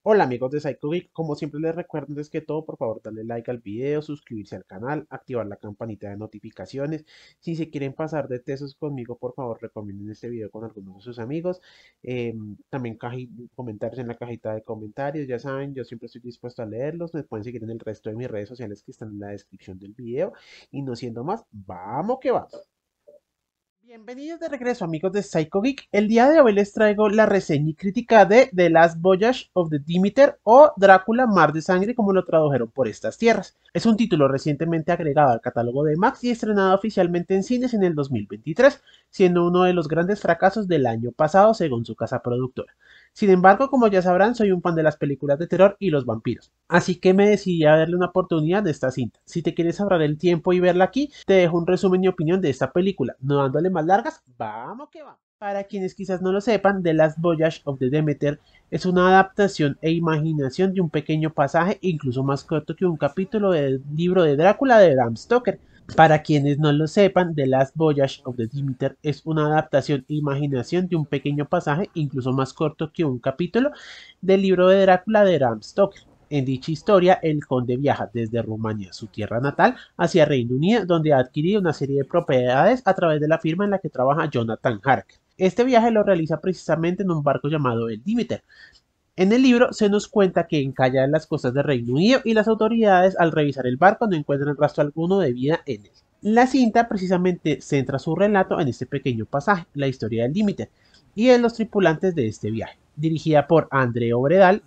Hola amigos de Psycho Geek, como siempre les recuerdo antes que todo, por favor darle like al video, suscribirse al canal, activar la campanita de notificaciones. Si se quieren pasar de tesos conmigo, por favor recomienden este video con algunos de sus amigos. También comentarios en la cajita de comentarios, ya saben, yo siempre estoy dispuesto a leerlos. Me pueden seguir en el resto de mis redes sociales que están en la descripción del video. Y no siendo más, vamos que vamos. Bienvenidos de regreso amigos de Psycho Geek. El día de hoy les traigo la reseña y crítica de The Last Voyage of the Demeter o Drácula Mar de Sangre como lo tradujeron por estas tierras. Es un título recientemente agregado al catálogo de Max y estrenado oficialmente en cines en el 2023, siendo uno de los grandes fracasos del año pasado según su casa productora. Sin embargo, como ya sabrán, soy un fan de las películas de terror y los vampiros, así que me decidí a darle una oportunidad de esta cinta. Si te quieres ahorrar el tiempo y verla aquí, te dejo un resumen y opinión de esta película. No dándole más largas, vamos que vamos. Para quienes quizás no lo sepan, The Last Voyage of the Demeter es una adaptación e imaginación de un pequeño pasaje, incluso más corto que un capítulo del libro de Drácula de Bram Stoker. Para quienes no lo sepan, The Last Voyage of the Demeter es una adaptación e imaginación de un pequeño pasaje, incluso más corto que un capítulo, del libro de Drácula de Bram Stoker. En dicha historia, el conde viaja desde Rumania, su tierra natal, hacia Reino Unido, donde ha adquirido una serie de propiedades a través de la firma en la que trabaja Jonathan Harker. Este viaje lo realiza precisamente en un barco llamado el Demeter. En el libro se nos cuenta que encalla en las costas de Reino Unido y las autoridades al revisar el barco no encuentran rastro alguno de vida en él. La cinta precisamente centra su relato en este pequeño pasaje, la historia del límite, y en los tripulantes de este viaje, dirigida por André Obredal,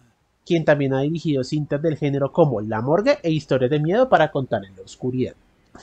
quien también ha dirigido cintas del género como La Morgue e Historias de Miedo para contar en la oscuridad.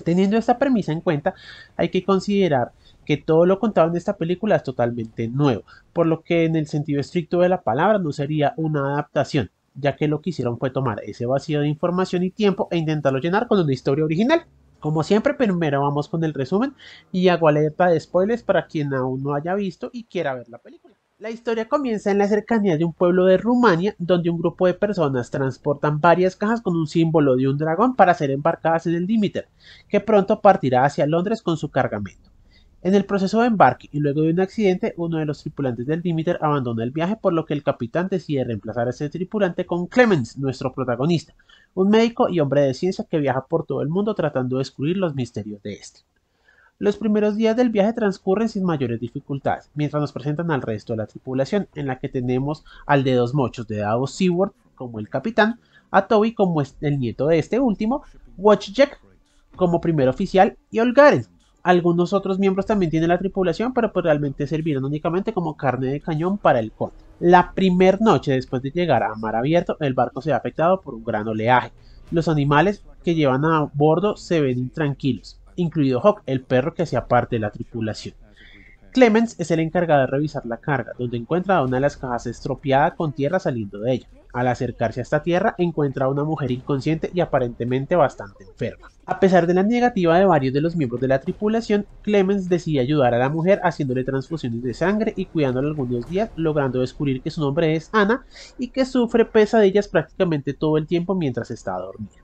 Teniendo esta premisa en cuenta, hay que considerar que todo lo contado en esta película es totalmente nuevo, por lo que en el sentido estricto de la palabra no sería una adaptación, ya que lo que hicieron fue tomar ese vacío de información y tiempo e intentarlo llenar con una historia original. Como siempre, primero vamos con el resumen y hago alerta de spoilers para quien aún no haya visto y quiera ver la película. La historia comienza en la cercanía de un pueblo de Rumania, donde un grupo de personas transportan varias cajas con un símbolo de un dragón para ser embarcadas en el Demeter, que pronto partirá hacia Londres con su cargamento. En el proceso de embarque y luego de un accidente, uno de los tripulantes del Demeter abandona el viaje, por lo que el capitán decide reemplazar a ese tripulante con Clemens, nuestro protagonista, un médico y hombre de ciencia que viaja por todo el mundo tratando de descubrir los misterios de este. Los primeros días del viaje transcurren sin mayores dificultades, mientras nos presentan al resto de la tripulación, en la que tenemos al de dos mochos de Davos Seward como el capitán, a Toby como el nieto de este último, Wojciech como primer oficial y Olgaren. Algunos otros miembros también tienen la tripulación, pero pues realmente servirán únicamente como carne de cañón para el conde. La primera noche después de llegar a mar abierto, el barco se ve afectado por un gran oleaje. Los animales que llevan a bordo se ven intranquilos, incluido Hawk, el perro que hacía parte de la tripulación. Clemens es el encargado de revisar la carga, donde encuentra una de las cajas estropeada con tierra saliendo de ella. Al acercarse a esta tierra, encuentra a una mujer inconsciente y aparentemente bastante enferma. A pesar de la negativa de varios de los miembros de la tripulación, Clemens decide ayudar a la mujer haciéndole transfusiones de sangre y cuidándola algunos días, logrando descubrir que su nombre es Ana y que sufre pesadillas prácticamente todo el tiempo mientras está dormida.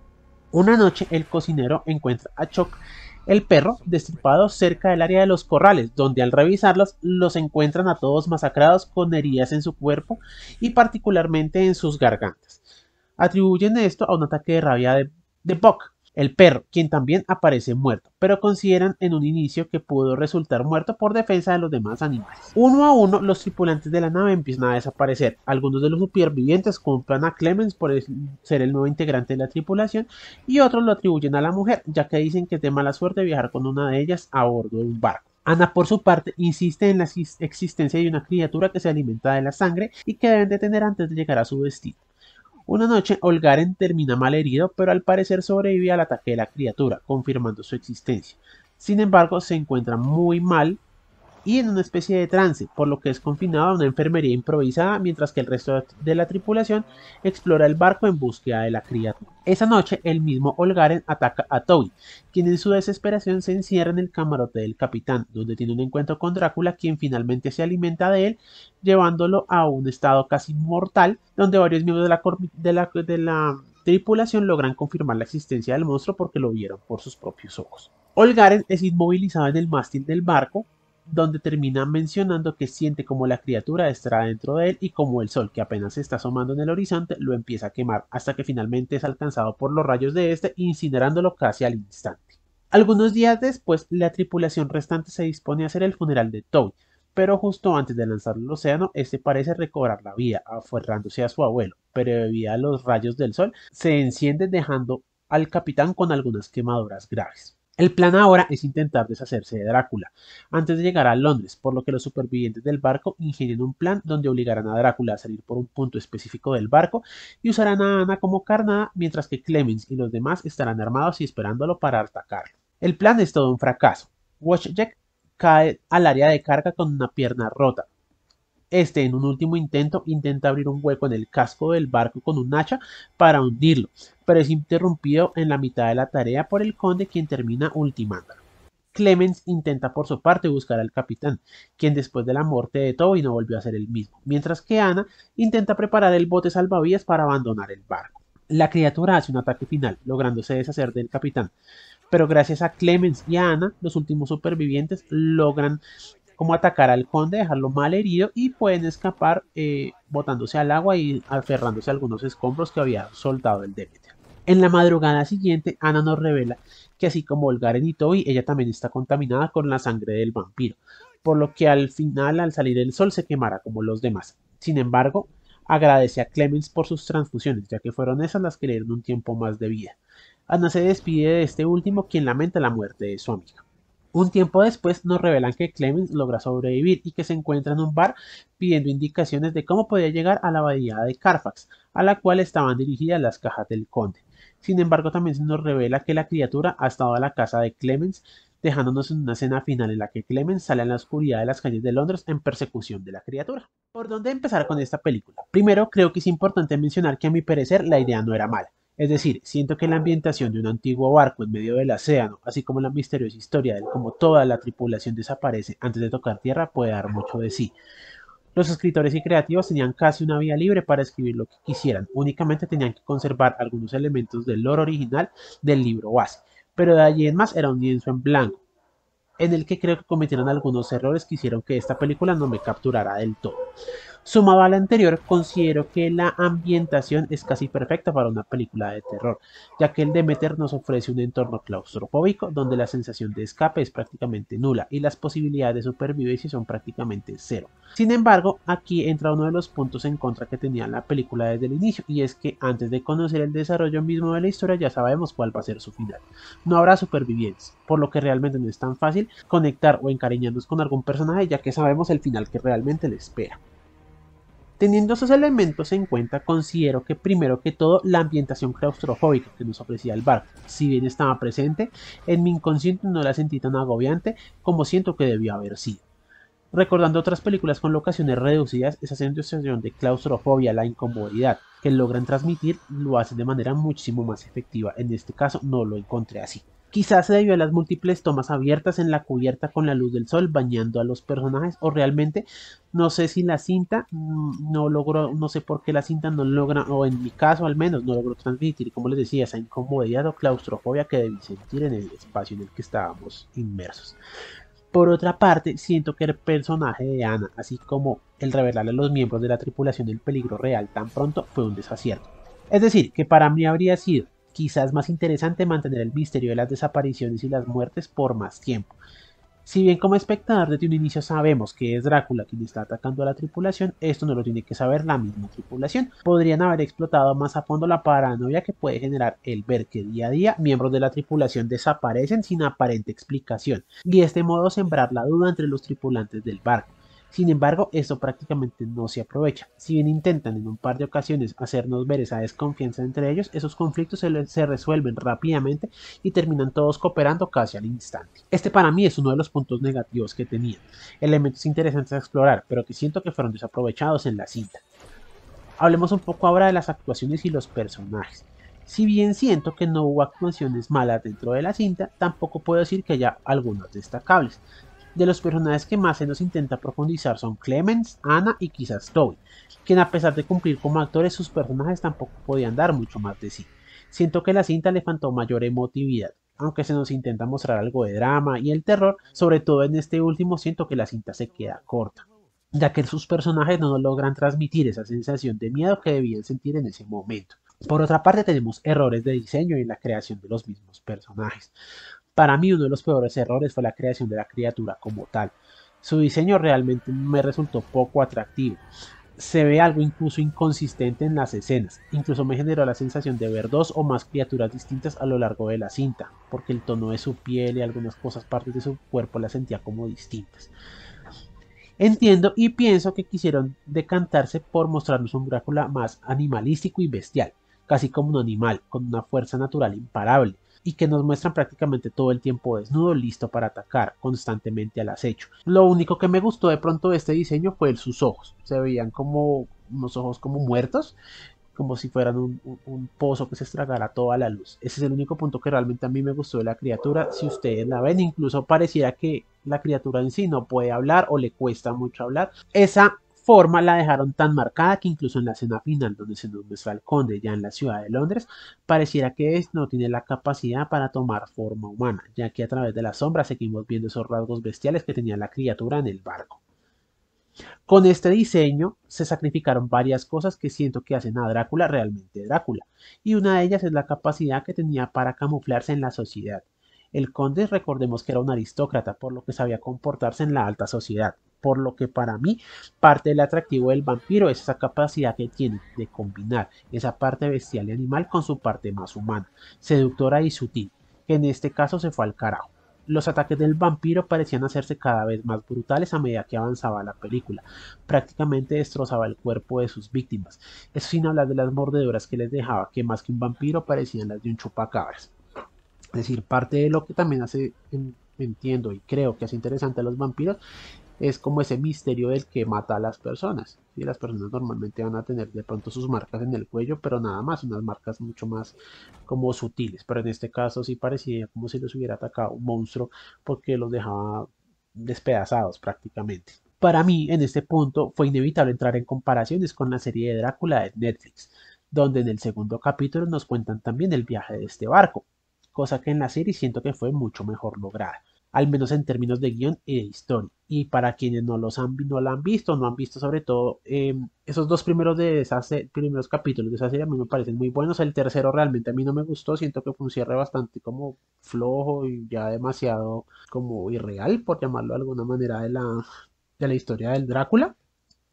Una noche, el cocinero encuentra a Chuck, el perro, destripado cerca del área de los corrales, donde al revisarlos los encuentran a todos masacrados con heridas en su cuerpo y particularmente en sus gargantas. Atribuyen esto a un ataque de rabia de Buck, el perro, quien también aparece muerto, pero consideran en un inicio que pudo resultar muerto por defensa de los demás animales. Uno a uno, los tripulantes de la nave empiezan a desaparecer. Algunos de los supervivientes culpan a Clemens por ser el nuevo integrante de la tripulación y otros lo atribuyen a la mujer, ya que dicen que es de mala suerte viajar con una de ellas a bordo de un barco. Ana, por su parte, insiste en la existencia de una criatura que se alimenta de la sangre y que deben detener antes de llegar a su destino. Una noche, Olgaren termina mal herido, pero al parecer sobrevive al ataque de la criatura, confirmando su existencia. Sin embargo, se encuentra muy mal y en una especie de trance, por lo que es confinado a una enfermería improvisada mientras que el resto de la tripulación explora el barco en búsqueda de la criatura. Esa noche, el mismo Olgaren ataca a Toby, quien en su desesperación se encierra en el camarote del capitán, donde tiene un encuentro con Drácula, quien finalmente se alimenta de él, llevándolo a un estado casi mortal, donde varios miembros de la tripulación logran confirmar la existencia del monstruo porque lo vieron por sus propios ojos. Olgaren es inmovilizado en el mástil del barco, donde termina mencionando que siente como la criatura está dentro de él y como el sol que apenas se está asomando en el horizonte lo empieza a quemar hasta que finalmente es alcanzado por los rayos de este, incinerándolo casi al instante. Algunos días después, la tripulación restante se dispone a hacer el funeral de Toby, pero justo antes de lanzarlo al océano, este parece recobrar la vida, aferrándose a su abuelo, pero debido a los rayos del sol, se enciende dejando al capitán con algunas quemaduras graves. El plan ahora es intentar deshacerse de Drácula antes de llegar a Londres, por lo que los supervivientes del barco ingenian un plan donde obligarán a Drácula a salir por un punto específico del barco y usarán a Ana como carnada, mientras que Clemens y los demás estarán armados y esperándolo para atacarlo. El plan es todo un fracaso. Wojciech cae al área de carga con una pierna rota. Este, en un último intento, intenta abrir un hueco en el casco del barco con un hacha para hundirlo, pero es interrumpido en la mitad de la tarea por el conde, quien termina ultimándolo. Clemens intenta por su parte buscar al capitán, quien después de la muerte de Toby no volvió a ser el mismo, mientras que Ana intenta preparar el bote salvavidas para abandonar el barco. La criatura hace un ataque final, lográndose deshacer del capitán, pero gracias a Clemens y a Ana, los últimos supervivientes logran como atacar al conde, dejarlo mal herido y pueden escapar botándose al agua y aferrándose a algunos escombros que había soltado el Demeter. En la madrugada siguiente, Ana nos revela que así como Olgaren y Toby, ella también está contaminada con la sangre del vampiro, por lo que al final, al salir el sol, se quemará como los demás. Sin embargo, agradece a Clemens por sus transfusiones, ya que fueron esas las que le dieron un tiempo más de vida. Ana se despide de este último, quien lamenta la muerte de su amiga. Un tiempo después nos revelan que Clemens logra sobrevivir y que se encuentra en un bar pidiendo indicaciones de cómo podía llegar a la abadía de Carfax, a la cual estaban dirigidas las cajas del conde. Sin embargo, también se nos revela que la criatura ha estado a la casa de Clemens, dejándonos en una escena final en la que Clemens sale a la oscuridad de las calles de Londres en persecución de la criatura. ¿Por dónde empezar con esta película? Primero, creo que es importante mencionar que a mi parecer la idea no era mala. Es decir, siento que la ambientación de un antiguo barco en medio del océano, así como la misteriosa historia de cómo toda la tripulación desaparece antes de tocar tierra, puede dar mucho de sí. Los escritores y creativos tenían casi una vía libre para escribir lo que quisieran, únicamente tenían que conservar algunos elementos del lore original del libro base, pero de allí en más era un lienzo en blanco, en el que creo que cometieron algunos errores que hicieron que esta película no me capturara del todo. Sumado a la anterior, considero que la ambientación es casi perfecta para una película de terror, ya que el Demeter nos ofrece un entorno claustrofóbico donde la sensación de escape es prácticamente nula y las posibilidades de supervivencia son prácticamente cero. Sin embargo, aquí entra uno de los puntos en contra que tenía la película desde el inicio, y es que antes de conocer el desarrollo mismo de la historia ya sabemos cuál va a ser su final. No habrá supervivientes, por lo que realmente no es tan fácil conectar o encariñarnos con algún personaje, ya que sabemos el final que realmente le espera. Teniendo esos elementos en cuenta, considero que primero que todo la ambientación claustrofóbica que nos ofrecía el barco, si bien estaba presente, en mi inconsciente no la sentí tan agobiante como siento que debió haber sido. Recordando otras películas con locaciones reducidas, esa sensación de claustrofobia, la incomodidad que logran transmitir, lo hacen de manera muchísimo más efectiva. En este caso no lo encontré así. Quizás se debió a las múltiples tomas abiertas en la cubierta con la luz del sol bañando a los personajes, o realmente no sé si la cinta no logró, no sé por qué la cinta no logra, o en mi caso al menos no logró transmitir, como les decía, esa incomodidad o claustrofobia que debí sentir en el espacio en el que estábamos inmersos. Por otra parte, siento que el personaje de Ana, así como el revelarle a los miembros de la tripulación el peligro real tan pronto, fue un desacierto. Es decir, que para mí habría sido quizás más interesante mantener el misterio de las desapariciones y las muertes por más tiempo. Si bien como espectador desde un inicio sabemos que es Drácula quien está atacando a la tripulación, esto no lo tiene que saber la misma tripulación. Podrían haber explotado más a fondo la paranoia que puede generar el ver que día a día miembros de la tripulación desaparecen sin aparente explicación, y de este modo sembrar la duda entre los tripulantes del barco. Sin embargo, esto prácticamente no se aprovecha. Si bien intentan en un par de ocasiones hacernos ver esa desconfianza entre ellos, esos conflictos se resuelven rápidamente y terminan todos cooperando casi al instante. Este para mí es uno de los puntos negativos que tenía. Elementos interesantes a explorar, pero que siento que fueron desaprovechados en la cinta. Hablemos un poco ahora de las actuaciones y los personajes. Si bien siento que no hubo actuaciones malas dentro de la cinta, tampoco puedo decir que haya algunas destacables. De los personajes que más se nos intenta profundizar son Clemens, Ana y quizás Toby, quien a pesar de cumplir como actores, sus personajes tampoco podían dar mucho más de sí. Siento que a la cinta le faltó mayor emotividad. aunque se nos intenta mostrar algo de drama y el terror, sobre todo en este último siento que la cinta se queda corta, ya que sus personajes no logran transmitir esa sensación de miedo que debían sentir en ese momento. Por otra parte, tenemos errores de diseño y en la creación de los mismos personajes. Para mí, uno de los peores errores fue la creación de la criatura como tal. Su diseño realmente me resultó poco atractivo. Se ve algo incluso inconsistente en las escenas. Incluso me generó la sensación de ver dos o más criaturas distintas a lo largo de la cinta, porque el tono de su piel y algunas cosas, partes de su cuerpo las sentía como distintas. Entiendo y pienso que quisieron decantarse por mostrarnos un Drácula más animalístico y bestial, casi como un animal, con una fuerza natural imparable, y que nos muestran prácticamente todo el tiempo desnudo, listo para atacar, constantemente al acecho. Lo único que me gustó de pronto de este diseño fue sus ojos, se veían como unos ojos como muertos, como si fueran un pozo que se estragara toda la luz. Ese es el único punto que realmente a mí me gustó de la criatura. Si ustedes la ven, incluso pareciera que la criatura en sí no puede hablar o le cuesta mucho hablar. Esa forma la dejaron tan marcada que incluso en la escena final donde se nos muestra al conde ya en la ciudad de Londres, pareciera que no tiene la capacidad para tomar forma humana, ya que a través de la sombra seguimos viendo esos rasgos bestiales que tenía la criatura en el barco. Con este diseño se sacrificaron varias cosas que siento que hacen a Drácula realmente Drácula, y una de ellas es la capacidad que tenía para camuflarse en la sociedad. El conde, recordemos que era un aristócrata, por lo que sabía comportarse en la alta sociedad, por lo que para mí parte del atractivo del vampiro es esa capacidad que tiene de combinar esa parte bestial y animal con su parte más humana, seductora y sutil, que en este caso se fue al carajo. Los ataques del vampiro parecían hacerse cada vez más brutales a medida que avanzaba la película. Prácticamente destrozaba el cuerpo de sus víctimas. Eso sin hablar de las mordeduras que les dejaba, que más que un vampiro parecían las de un chupacabras. Es decir, parte de lo que también hace, entiendo y creo que hace interesante a los vampiros es como ese misterio del que mata a las personas. ¿Sí? Las personas normalmente van a tener de pronto sus marcas en el cuello, pero nada más, unas marcas mucho más como sutiles. Pero en este caso sí parecía como si los hubiera atacado un monstruo porque los dejaba despedazados prácticamente. Para mí, en este punto, fue inevitable entrar en comparaciones con la serie de Drácula de Netflix, donde en el segundo capítulo nos cuentan también el viaje de este barco, cosa que en la serie siento que fue mucho mejor lograda, al menos en términos de guión y de historia. Y para quienes no la han visto, no han visto sobre todo esos dos primeros primeros capítulos de esa serie a mí me parecen muy buenos. El tercero realmente a mí no me gustó, siento que fue un cierre bastante como flojo y ya demasiado como irreal, por llamarlo de alguna manera, de la historia del Drácula.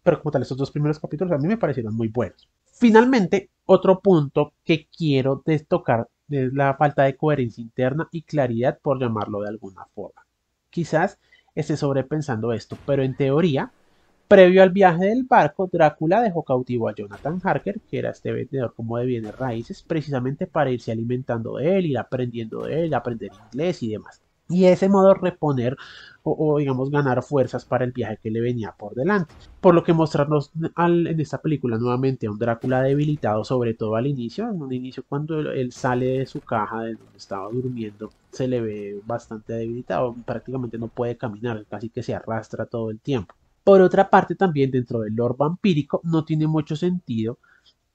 Pero como tal, estos dos primeros capítulos a mí me parecieron muy buenos. Finalmente, otro punto que quiero tocar es la falta de coherencia interna y claridad, por llamarlo de alguna forma. Quizás esté sobrepensando esto, pero en teoría, previo al viaje del barco, Drácula dejó cautivo a Jonathan Harker, que era este vendedor como de bienes raíces, precisamente para irse alimentando de él, ir aprendiendo de él, aprender inglés y demás. Y de ese modo reponer digamos ganar fuerzas para el viaje que le venía por delante. Por lo que mostrarnos en esta película nuevamente a un Drácula debilitado, sobre todo al inicio, en un inicio cuando él sale de su caja de donde estaba durmiendo, se le ve bastante debilitado, prácticamente no puede caminar, casi que se arrastra todo el tiempo. Por otra parte, también dentro del lore vampírico no tiene mucho sentido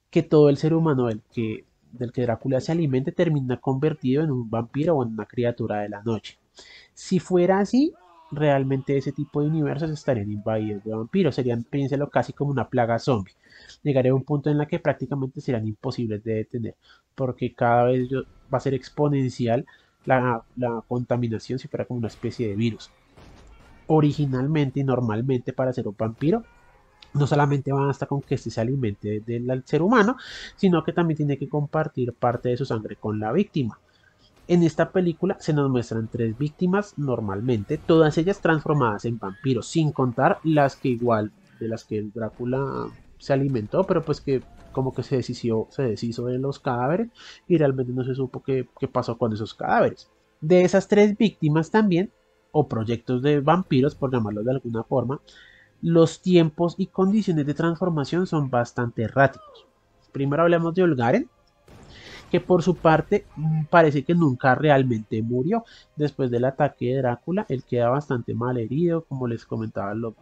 que todo el ser humano del que Drácula se alimente termina convertido en un vampiro o en una criatura de la noche. Si fuera así, realmente ese tipo de universos estarían invadidos de vampiros, serían, piénselo, casi como una plaga zombie. Llegaría a un punto en la que prácticamente serían imposibles de detener, porque cada vez va a ser exponencial la contaminación si fuera como una especie de virus. Originalmente y normalmente para ser un vampiro no solamente basta con que éste se alimente del ser humano, sino que también tiene que compartir parte de su sangre con la víctima. En esta película se nos muestran tres víctimas normalmente, todas ellas transformadas en vampiros, sin contar las que igual de las que el Drácula se alimentó, pero pues que como que se deshizo de los cadáveres y realmente no se supo qué pasó con esos cadáveres. De esas tres víctimas también, o proyectos de vampiros, por llamarlo de alguna forma, los tiempos y condiciones de transformación son bastante erráticos. Primero hablemos de Olgaren, que por su parte parece que nunca realmente murió. Después del ataque de Drácula, él queda bastante mal herido, como les comentaba, lo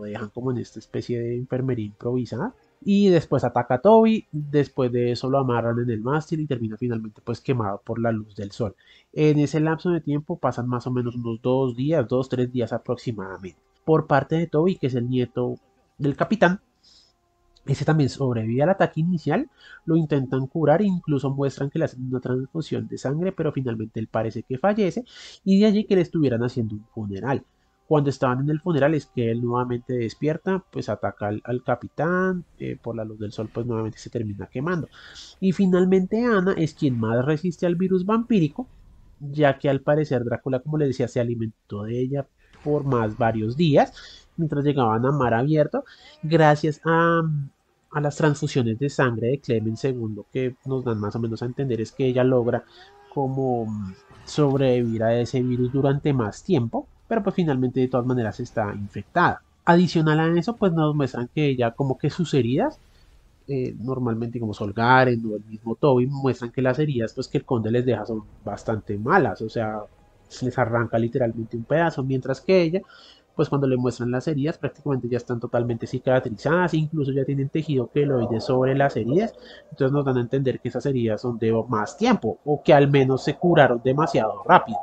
dejan como en esta especie de enfermería improvisada. y después ataca a Toby, después de eso lo amarran en el mástil y termina finalmente pues quemado por la luz del sol. En ese lapso de tiempo pasan más o menos unos 2 días, 2, 3 días aproximadamente. Por parte de Toby, que es el nieto del capitán, ese también sobrevive al ataque inicial, lo intentan curar e incluso muestran que le hacen una transfusión de sangre, pero finalmente él parece que fallece y de allí que le estuvieran haciendo un funeral. Cuando estaban en el funeral es que él nuevamente despierta, pues ataca al capitán, por la luz del sol pues nuevamente se termina quemando. Y finalmente Ana es quien más resiste al virus vampírico, ya que al parecer Drácula, como les decía, se alimentó de ella por más varios días, mientras llegaban a mar abierto, gracias a las transfusiones de sangre de Clement II, que nos dan más o menos a entender es que ella logra como sobrevivir a ese virus durante más tiempo, pero pues finalmente de todas maneras está infectada. Adicional a eso, pues nos muestran que ella como que sus heridas, normalmente como Solgaren o el mismo Toby, muestran que las heridas pues que el conde les deja son bastante malas, o sea, les arranca literalmente un pedazo, mientras que ella, pues cuando le muestran las heridas prácticamente ya están totalmente cicatrizadas, incluso ya tienen tejido queloide sobre las heridas, entonces nos dan a entender que esas heridas son de más tiempo o que al menos se curaron demasiado rápido.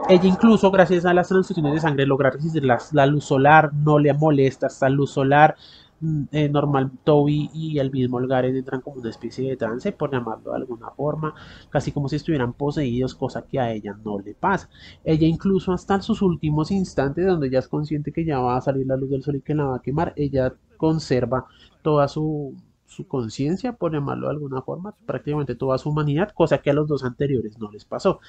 Ella incluso, gracias a las transfusiones de sangre, logra resistir la luz solar, no le molesta esta luz solar. Normal, Toby y el mismo Olgaren entran como una especie de trance, por llamarlo de alguna forma, casi como si estuvieran poseídos, cosa que a ella no le pasa. Ella incluso hasta sus últimos instantes, donde ella es consciente que ya va a salir la luz del sol y que la va a quemar, ella conserva toda su conciencia, por llamarlo de alguna forma, prácticamente toda su humanidad, cosa que a los dos anteriores no les pasó.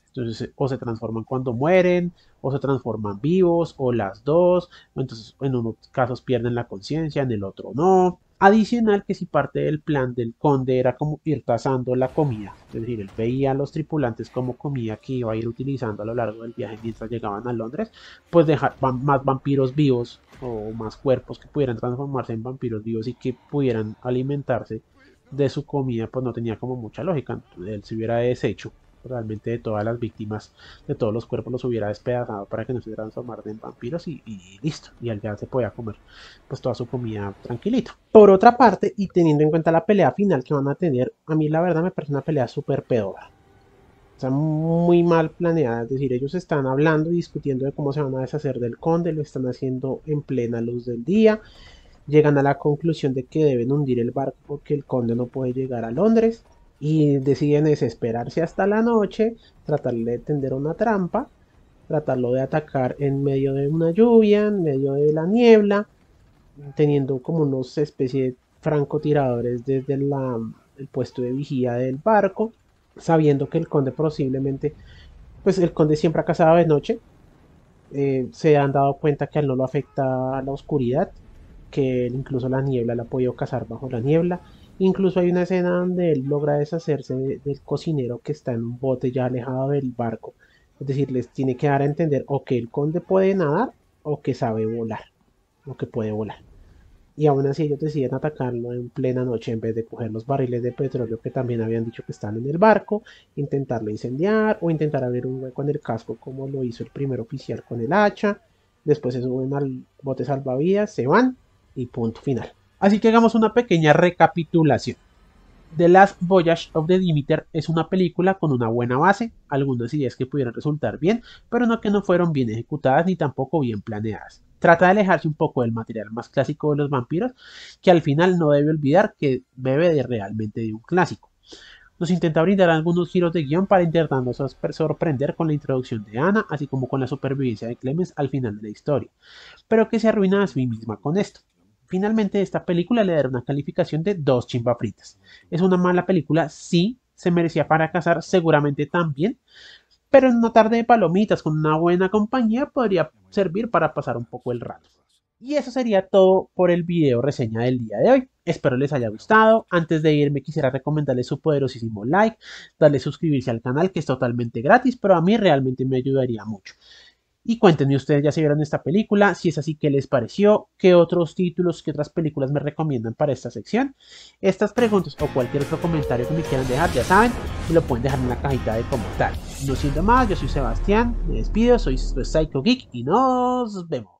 Entonces, o se transforman cuando mueren, o se transforman vivos, o las dos. Entonces, en unos casos pierden la conciencia, en el otro no. Adicional que si parte del plan del conde era como ir tasando la comida, es decir, él veía a los tripulantes como comida que iba a ir utilizando a lo largo del viaje mientras llegaban a Londres, pues dejar más vampiros vivos o más cuerpos que pudieran transformarse en vampiros vivos y que pudieran alimentarse de su comida, pues no tenía como mucha lógica. Él se hubiera deshecho realmente de todas las víctimas, de todos los cuerpos los hubiera despedazado para que no se transformaran en vampiros y listo, y al ya se podía comer pues toda su comida tranquilito. Por otra parte, y teniendo en cuenta la pelea final que van a tener, a mí la verdad me parece una pelea súper pedora. O sea, muy mal planeada, es decir, ellos están hablando y discutiendo de cómo se van a deshacer del conde, lo están haciendo en plena luz del día, llegan a la conclusión de que deben hundir el barco porque el conde no puede llegar a Londres y deciden desesperarse hasta la noche, tratarle de tender una trampa, tratarlo de atacar en medio de una lluvia, en medio de la niebla, teniendo como unos especie de francotiradores desde el puesto de vigía del barco, sabiendo que el conde posiblemente, pues el conde siempre ha cazado de noche, se han dado cuenta que a él no lo afecta la oscuridad, que él incluso la niebla la ha podido cazar bajo la niebla. Incluso hay una escena donde él logra deshacerse del cocinero que está en un bote ya alejado del barco. Es decir, les tiene que dar a entender o que el conde puede nadar o que sabe volar, o que puede volar. Y aún así ellos deciden atacarlo en plena noche en vez de coger los barriles de petróleo que también habían dicho que están en el barco, intentarlo incendiar o intentar abrir un hueco en el casco como lo hizo el primer oficial con el hacha. Después se suben al bote salvavidas, se van y punto final. Así que hagamos una pequeña recapitulación. The Last Voyage of the Demeter es una película con una buena base, algunas ideas que pudieran resultar bien, pero no que no fueron bien ejecutadas ni tampoco bien planeadas. Trata de alejarse un poco del material más clásico de los vampiros, que al final no debe olvidar que bebe realmente de un clásico. Nos intenta brindar algunos giros de guión para intentarnos sorprender con la introducción de Ana, así como con la supervivencia de Clemens al final de la historia, pero que se arruina a sí misma con esto. Finalmente, esta película le dará una calificación de 2 chimbafritas. ¿Es una mala película? Sí. ¿Se merecía fracasar? Seguramente también. Pero en una tarde de palomitas con una buena compañía podría servir para pasar un poco el rato. Y eso sería todo por el video reseña del día de hoy. Espero les haya gustado. Antes de irme quisiera recomendarles su poderosísimo like, darle suscribirse al canal que es totalmente gratis, pero a mí realmente me ayudaría mucho. Y cuéntenme ustedes ya se vieron esta película, si es así, ¿qué les pareció? ¿Qué otros títulos, qué otras películas me recomiendan para esta sección? Estas preguntas o cualquier otro comentario que me quieran dejar, ya saben, me lo pueden dejar en la cajita de comentarios. No siendo más, yo soy Sebastián, me despido, soy Psycho Geek y nos vemos.